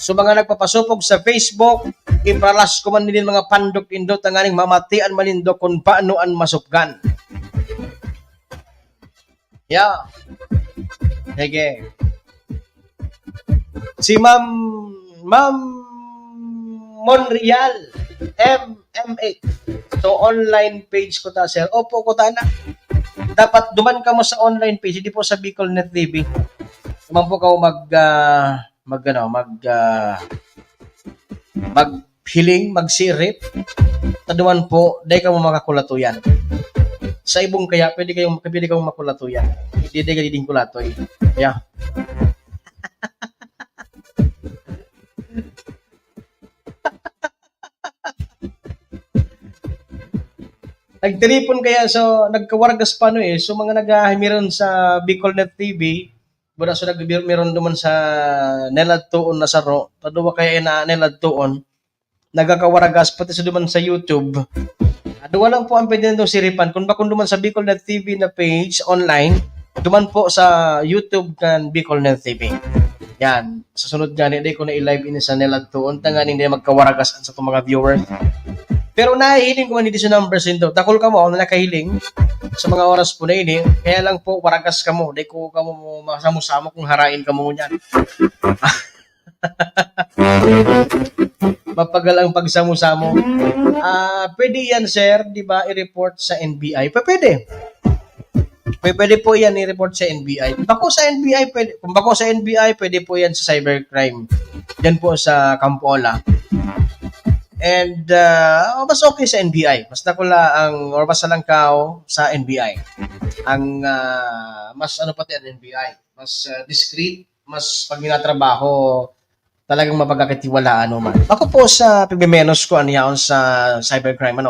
so mga nagpapasupog sa Facebook, ipralas ko man nilin mga pandok indo, tanganing mamatian manindo kung paano ang masupgan. Yeah. Sige. Si Ma'am Monreal, MMA. So, online page ko ta, sir. Opo, ko ta na. Dapat duman ka mo sa online page, hindi po sa BicolNet TV. Duman po ka maghiling, magsirip. Taduman po, dahil ka mo makakulatuyan. Sa ibong kaya, pwede kayong makulatuyan. Hindi ka diding kulatoy. Yeah. Nagtelefon kaya so nagkawargas pa no eh. So mga nagahimiron sa BicolNet TV, bura so nagmiron duman sa neladtuon na saro. Taduwa kaya na neladtuon. Nagakawaragas pati sa duman sa YouTube. Duwa lang po ang pwede nito siripan. Kung bakun duman sa BicolNet TV na page online, duman po sa YouTube kan BicolNet TV. Yan. Sa sunod nga ni ko na i-live ini sa neladtuon tanga hindi magkawaragas sa itong mga viewers. Pero nahihiling ko man hindi sa numbers nito. Takol ka mo na nakahiling sa mga oras po na ini. Kaya lang po, waragas ka mo. Di ko ka mo masamo-samo kung harain ka mo niyan. Mapagal ang pagsamo-samo. Pwede yan, sir, di ba, i-report sa NBI? Pwede. Pwede po yan i-report sa NBI. Bako sa NBI, pwede. Kung bako sa NBI, pwede po yan sa cybercrime. Yan po sa Campola. And mas okay sa NBI. Basta ko lang or basta lang kao sa NBI. Ang mas ano pati ang NBI, mas discreet, mas pag minatrabaho talagang mapagkakatiwalaan man. Ako po sa pagmemenos ko ano sa cybercrime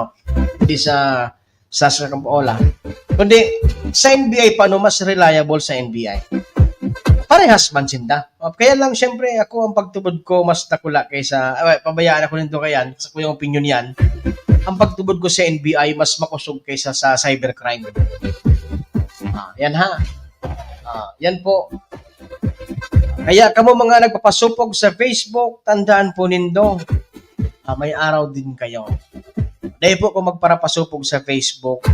hindi sa Campola. Kundi sa NBI pa mas reliable sa NBI. Parehas man sinda. Kaya lang, syempre, ako ang pagtubod ko mas nakula kaysa, pabayaan ako nito kayan, sa ko yung opinion yan, ang pagtubod ko sa NBI mas makusog kaysa sa cybercrime. Yan ha. Yan po. Kaya kamo mga nagpapasupog sa Facebook, tandaan po nindo, may araw din kayo. Dahil po kung magparapasupog sa Facebook,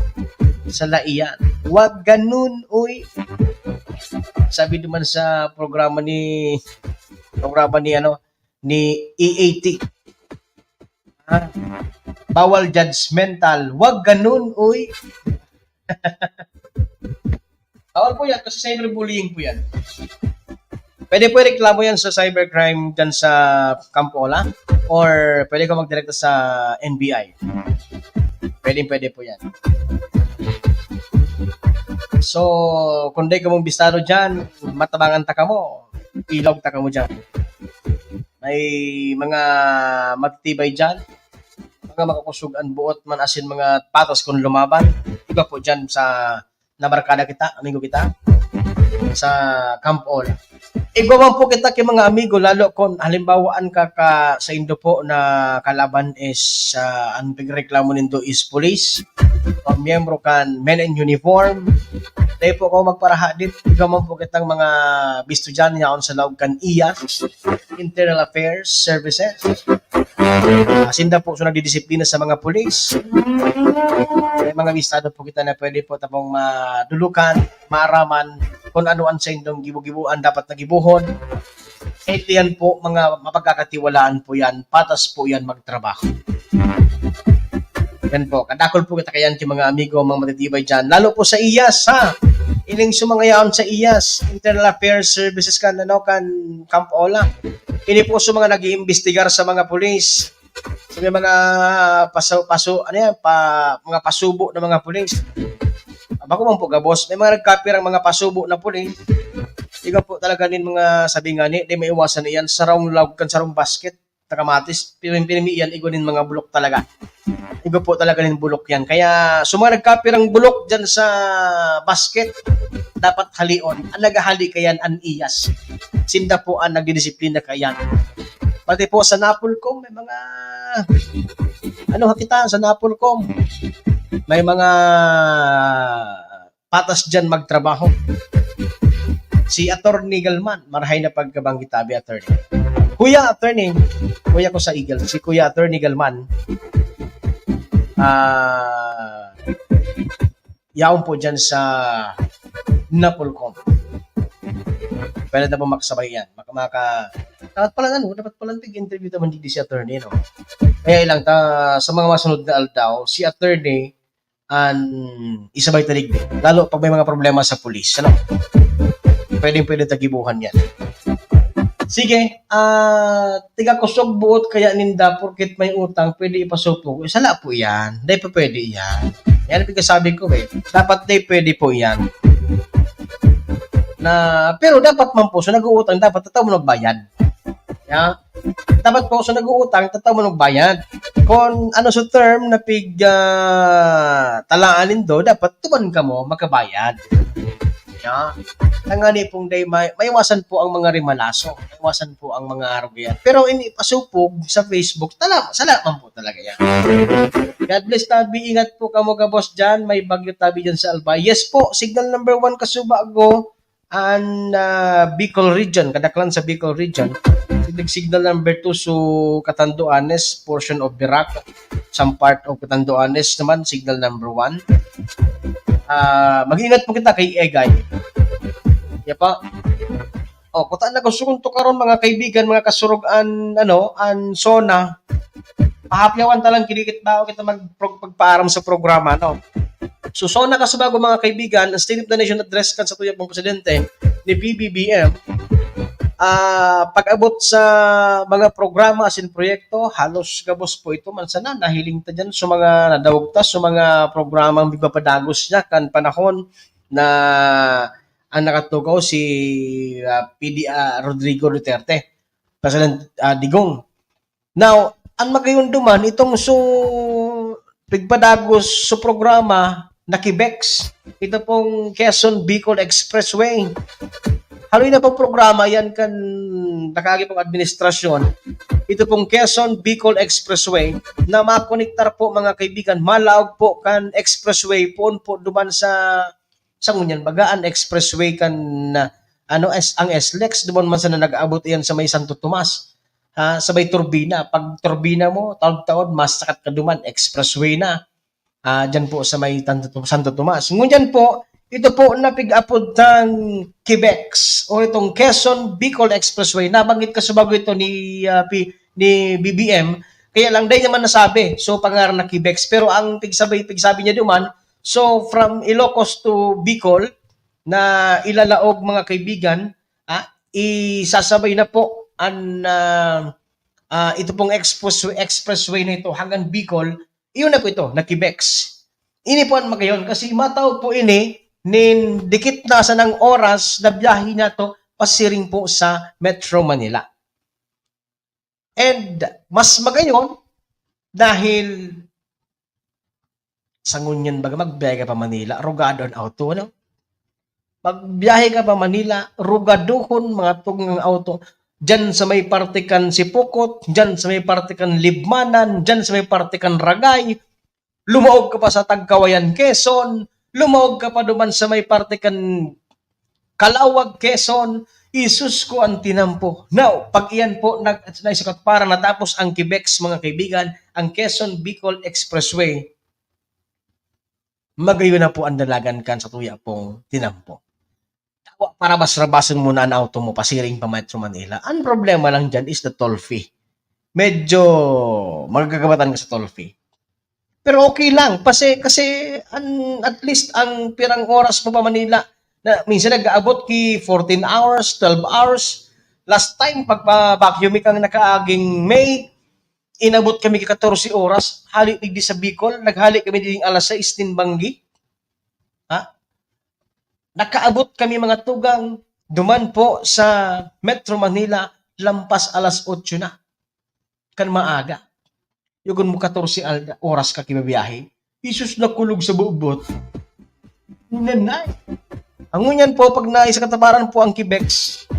sa laiyan, wag ganun, uy. Sabi naman sa programa ni EAT. Bawal judgmental. Wag ganun, uy. Bawal po yan kasi cyberbullying po yan. Pwede po reklamo yan sa cybercrime dyan sa Campola or pwede ko magdirekta sa NBI. Pwede po yan. So, kung di ka mong bistado dyan, matabangan ta ka mo, ilog ta ka mo dyan. May mga magtibay dyan, mga makakusugan buot man asin mga patos kung lumaban. Iba po dyan sa nabarkada kita, amigo kita, sa Campola. Igwaman po kita kay mga amigo, lalo kung halimbawaan ka sa Indo po na kalaban is, ang pagreklamo nindo is police, o miyembro kan men in uniform. Dahil po ako magparaha dit, igwaman po kitang mga bisto dyan yaon sa loob kan IAS, Internal Affairs Services. Sinda po so nagdidisiplina sa mga police. May mga bistado po kita na pwede po tapong madulukan, maaraman, kung ano ang sa indong gibu-gibuan dapat nagibuhon. Ito yan po, mga mapagkakatiwalaan po yan, patas po yan magtrabaho. Yan po, kadakol po kita kayan yung mga amigo, mga matitibay dyan. Lalo po sa IAS, ha? Iling sumangayaon sa IAS, Internal Affairs Services kan Campola. Ini po sa mga nag-iimbestigar sa mga pulis. Sa mga mga pasubo ng mga pulis. Bako man po gabos, may mga nagkapir ang mga pasubo na pulis. Iga po talaga nin mga sabi nga ni, di may iwasan niyan, sarong log kan sarong basket, takamatis, pinimi yan, igunin mga bulok talaga. Iba po talaga nin bulok yan. Kaya summga nagkapir ang bulok dyan sa basket, dapat halion. Ang naghahali kayan ang IAS. Sinda po ang nagdidisiplina kayan. Pati po sa Napolcom, may mga kita sa Napolcom. May mga patas dyan magtrabaho. Si Attorney Galman, marahay na pagkabanggit tabi, Attorney. Kuya ko sa Eagle, si Kuya Attorney Galman, yaon po dyan sa Napolcom. Pwede na po makasabay yan. Dapat pala pig-interview naman dito si attorney, no? Kaya ilang sa mga masunod na aldaw, si attorney isabay talig din. Lalo pag may mga problema sa pulis. Ano? Pwede tagibuhan yan. Sige, tiga kusog buot kaya ninda porket may utang, pwede ipasupog. Sala po yan. Dahil pa pwede yan. Yan ang sabi ko eh. Dapat dahil pwede po yan. Pero dapat man po, so nag-uutang, dapat tataw mo nagbayad. Yeah? Dapat po, so nag-uutang, tataw mo nagbayad. Kung ano sa term na talaanin do, dapat tuman ka mo, makabayad. Yeah? Tangani pong day, maiwasan po ang mga rimalaso, maiwasan po ang mga arugyan. Pero pasupog sa Facebook, sala man po talaga yan. God bless tabi, ingat po kamo ka boss dyan, may bagyo tabi dyan sa Albay. Yes po, signal number 1 Kasubago, and Bicol region, kadaklan sa Bicol region. Signal number 2 so Catanduanes, portion of Birac, some part of Catanduanes naman, signal number 1. Mag-ingat po kita kay Egay. Yapa. Kutaan na gusto kong to karon mga kaibigan, mga kasurugan, Sona. Pahapyawan talang kinikit ba kita magpagpaaram sa programa, no? So, Sona Kasubago mga kaibigan, ang State of the Nation Address kan sa tuyang pong presidente ni PBBM, pag-abot sa mga programa as in proyekto, halos gabos po ito man sana nahiling ta dyan sa mga nadawagtas, sa mga programang bipapadagos niya kan panahon na ang nakatugaw si Rodrigo Duterte, President Digong. Now, ang magayunduman, itong pigpadagos sa programa na Kibex, ito pong Quezon Bicol Expressway. Haloy na pong programa, yan kan nakagi pong administrasyon. Ito pong Quezon Bicol Expressway na makonektar po mga kaibigan, malaog po kan expressway po duman sa ngunyan bagaan expressway kan ang SLEX duman man sa na nag-abot yan sa may Santo Tomas. Sabay turbina. Pag turbina mo, taon-taon, mas sakat ka duman, expressway na. Dyan po sa may Santo Tomas. Ngunyan po, ito po napig-apod ng Quebec o itong Quezon Bicol Expressway. Nabanggit Kasubago ito ni BBM. Kaya lang dahil naman nasabi. So, pangalan na Quebec. Pero ang pigsabi niya duman, so from Ilocos to Bicol, na ilalaog mga kaibigan, isasabay na po ito pong expressway na ito hanggang Bicol, iyon na po ito, na Quebec. Ini po ang magayon kasi mataw po ini dikit na sa ng oras na biyahe na to pasiring po sa Metro Manila. And mas magayon dahil sa ngunyan baga magbiyahe ka pa Manila, rugado ang auto, no? Magbiyahe ka pa Manila, rugaduhon mga tugang auto. Diyan sa may partikan Sipukot, diyan sa may partikan Libmanan, diyan sa may partikan Ragay, lumaog ka pa sa Tagkawayan, Quezon, lumaog ka pa duman sa may partikan Kalawag, Quezon, Isus ko ang tinampo. Now, pag iyan po naisukat para natapos ang Quebec, mga kaibigan, ang Quezon Bicol Expressway, magayon na po ang dalagan kan sa tuya pong tinampo. Para basrabasan muna ang auto mo, pasiring pa Metro Manila. Ang problema lang dyan is the toll fee. Medyo magagabatan ka sa toll fee. Pero okay lang. Kasi at least ang pirang oras mo pa Manila, na minsan nag-aabot ki 14 hours, 12 hours. Last time, pagpa-vacuum kang nakaaging May, inabot kami ki 14 oras. Halik digdi sa Bicol, naghalik kami din alas 6 din Banggi. Nakaabot kami mga tugang duman po sa Metro Manila lampas alas 8 na. Kan maaga. Yugon mo 14 oras ka kimabiyahe. Isus na kulog sa bubot. Nanay. Ang ngunyan po, pag naisa katabaran po ang Quebec,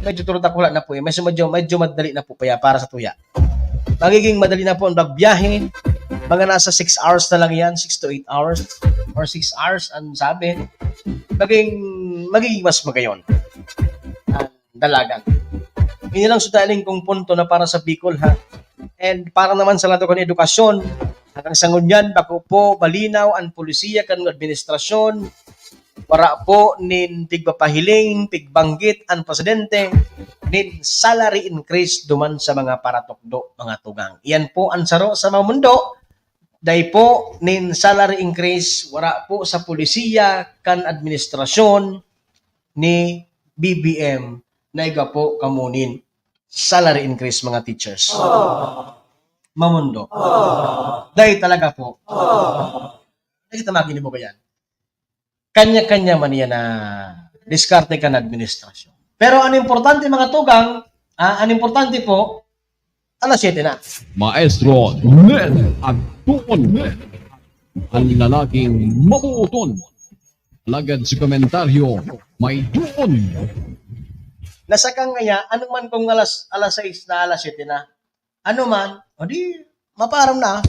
medyo turutakula na po. Medyo madali na po para sa tuya. Magiging madali na po ang biyahe. Mga nasa 6 hours na lang yan, 6 to 8 hours or 6 hours ang sabi. Magiging mas magayon ang dalagan. Hindi lang sutaling kong punto na para sa Bicol, ha. And para naman sa lato kan edukasyon, hanggang sa ngunyan, bako po, balinaw, ang polisiya, kan administrasyon, Wara po nin pigpapahiling, pigbanggit ang presidente, nin salary increase duman sa mga paratukdo, mga tugang. Yan po ang saro sa mga mundo. Dahil po nin salary increase, wara po sa polisiya, kan administrasyon ni BBM, na iga po kamunin salary increase mga teachers. Mamundo. Dahil talaga po. Dahil tamagin mo ba yan? Kanya-kanya man yan na diskarte ka na administrasyon. Pero ang importante mga tugang, ang importante po, alas 7 na. Maestro Ned Anton, ang lalaking mabuton. Alagad sa komentaryo, may doon. Nasa kang ngaya, ano man kung alas 6 na, alas 7 na, ano man, o di, maparam na.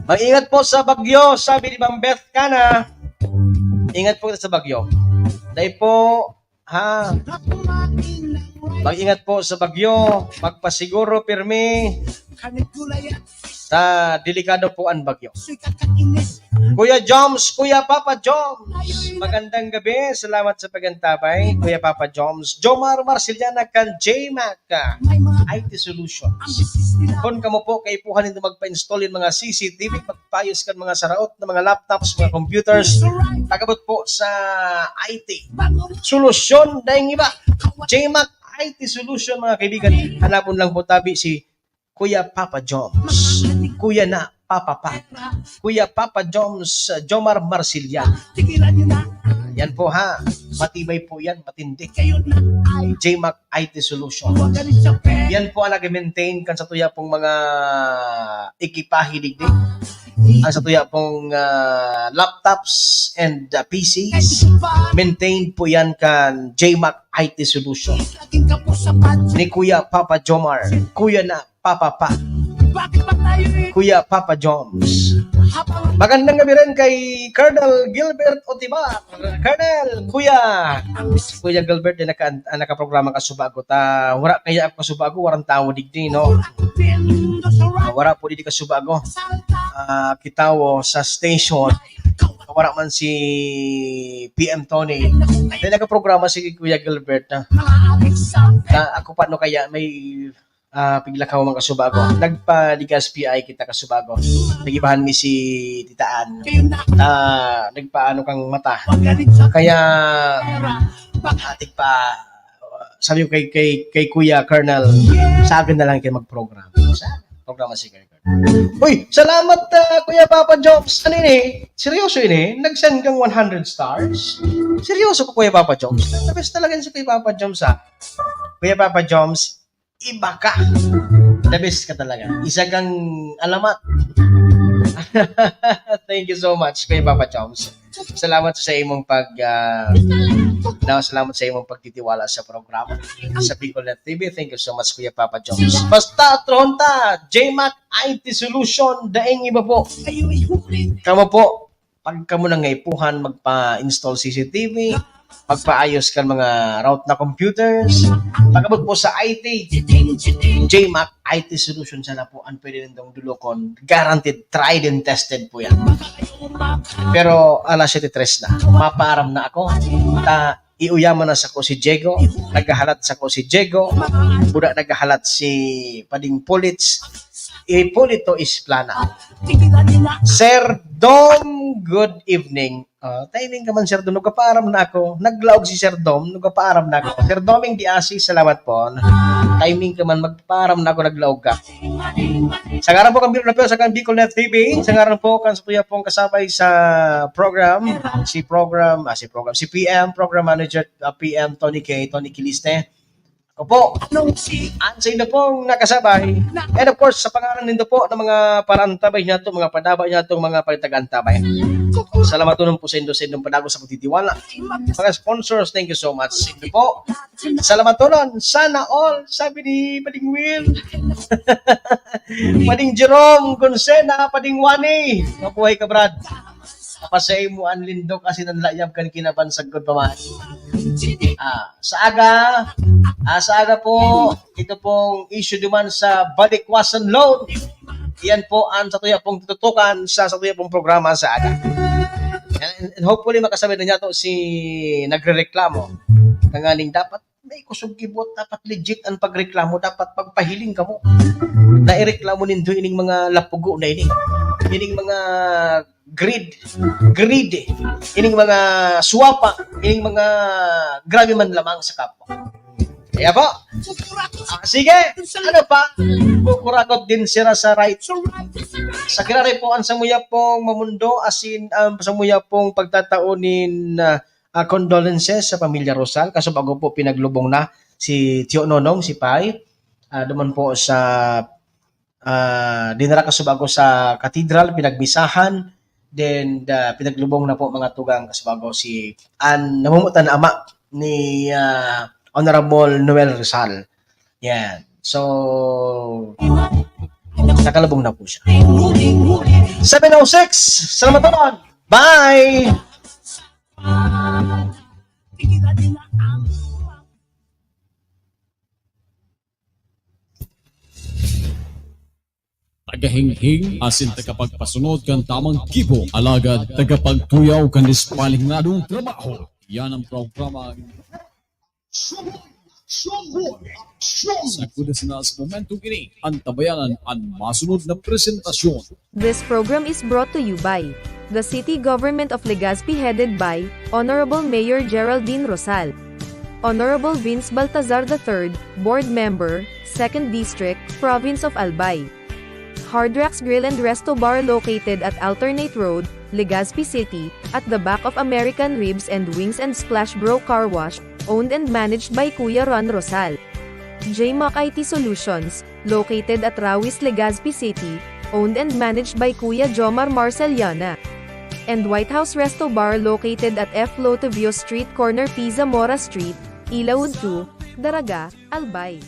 Mag-ingat po sa bagyo, sabi ni Ma'am Beth Cana. Ingat po sa bagyo. Dahil po, mag-ingat po sa bagyo, magpasiguro pirmi, sa delikado po ang bagyo. Kuya Joms, Kuya Papa Joms, magandang gabi. Salamat sa pagantabay, Kuya Papa Joms. Jomar Marciliana kan JMac IT Solutions. Kung kamo po kay puhan nito magpa-installin mga CCTV, magpayos kan mga saraot na mga laptops, mga computers, tagabot po sa IT Solusyon dahil iba. JMac IT Solution mga kaibigan. Hanapon lang po tabi si Kuya Papa Joms. Kuya na Papa Pa. Kuya Papa Joms, Jomar Marcilian. Yan po ha. Matibay po yan, matindi. JMac IT Solution. Yan po ang nag-maintain kan sa tuya pong mga ekipahe digdig. Ang sa tuya pong laptops and PCs. Maintained po yan kan JMac IT Solution. Ni Kuya Papa Jomar. Kuya na Papa Pa. Kuya Papa Joms. Magandang gabi rin kay Colonel Gilbert Otiba. Colonel, Kuya Gilbert din nakaprograma ka subago. Wala kaya ako subago, warang tao digdi, no? Wala po di ka subago. Kitawo sa station. Wala man si PM Tony. Then nakaprograma si Kuya Gilbert na ako pa no kaya may pigla ka mga kasubago. Nagpa-ligas PI kita kasubago. Nagibahan mi si Titaan. Nagpaano kang mata. Kaya atik pa sabi ko kay Kuya Colonel, sa akin na lang kayo mag-program. Programa si Kuya Colonel. Uy, salamat Kuya Papa Jobs. Ano ini? Seryoso ini? Nag-send kang 100 stars? Seryoso ko Kuya Papa Jobs? The best talaga si Kuya Papa Jobs ha. Kuya Papa Jobs, iba ka. The best ka talaga. Isa kang alamat. Thank you so much, Kuya Papa Joms. Salamat sa imong salamat sa imong pagtitiwala sa programa sa Bicolnet TV. Thank you so much, Kuya Papa Joms. Basta tronta, JMac IT Solution, daing iba po. Kamo po, pag kamo nang ngaipuhan magpa-install CCTV, magpaayos kan mga route na computers, pagkabot po sa IT, JMac IT Solution sana po ang pwede nitong dulokon. Guaranteed, tried and tested po yan. Pero alas 7:03 na, maparam na ako. Iuyaman na sa ko si Diego, naghahalat sa ko si Diego, budak naghahalat si Pading Pulitz, Ipulito Isplana. Sir Dom, good evening. Timing ka man, Sir Dom. Nagpaaram na ako. Naglaog si Sir Dom. Nagpaaram na ako. Sir Doming Diasi, salamat po. Timing ka man, magpaaram na ako. Naglaog ka. Sa ngaran po kang Bicolnet TV. Sa ngaran po kang suya pong kasabay sa program. Si PM, Program Manager, PM Tony Kiliste. Ako po, ang sa inyo pong nakasabay. And of course, sa pangalan nito po ng mga parantabay niya ito, mga padabay niya ito, mga pagtagantabay. Salamat po sa inyo padago sa pagtitiwala. Mga sponsors, thank you so much. Ito po, salamat po nun. Sana all, sabi ni Pading Will. Pading Jerome, Consena, Pading Wani. Mabuhay ka, Brad. Pasay mo ang lindo kasi nanlayab kan kinabansag ko pa man. Sa aga po, ito pong issue duman sa balikwasan loan. Yan po ang sa tuya pong tututukan sa tuya pong programa sa aga. And hopefully makasabi na niya to si nagrereklamo. Kanganing dapat may kusog gibot, dapat legit ang pagreklamo, dapat pagpahiling ka mo. Naireklamo nindo ining mga lapugo na ini. Ining mga greedy, ining mga suwapa, ining mga grabe man lamang sa kapwa. Kaya po, sige, ano pa? Kukurakot din sila sa right. Sa kirari po ang samuya pong mamundo, asin ang samuya pong pagtataunin condolences sa pamilya Rosal. Kaso bago po pinaglubong na si Tio Nonong, si Pai, duman po sa dinara kasubago sa katedral, pinagbisahan, then pinaglubong na po mga tugang kasubago si namumutan na ama ni Honorable Noel Rizal. Yan. So, nakalabong na po siya. 7:06. Salamat naman. Bye! Tagahinghing asin tagapagpasunod kan tamang kibo alagad tagapagtuyaw kan dispalingnadong trabaho. Yan ang programa sa kudas na sa momentong ini ang tabayanan ang masunod na presentasyon. This program is brought to you by the City Government of Legazpi headed by Honorable Mayor Geraldine Rosal, Honorable Vince Baltazar III, Board Member, 2nd District, Province of Albay. Hardrax Grill and Resto Bar located at Alternate Road, Legazpi City, at the back of American Ribs and Wings and Splash Bro Car Wash, owned and managed by Kuya Ron Rosal. JMAC IT Solutions, located at Rawis, Legazpi City, owned and managed by Kuya Jomar Marceliana. And White House Resto Bar located at F. Lotavio Street Corner Pisa Mora Street, Ilaud 2, Daraga, Albay.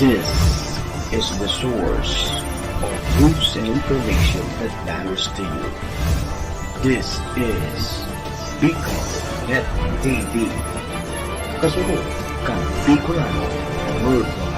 This is the source of news and information that matters to you. This is Bicol Net TV. Kasunod kang Bicolano, Word of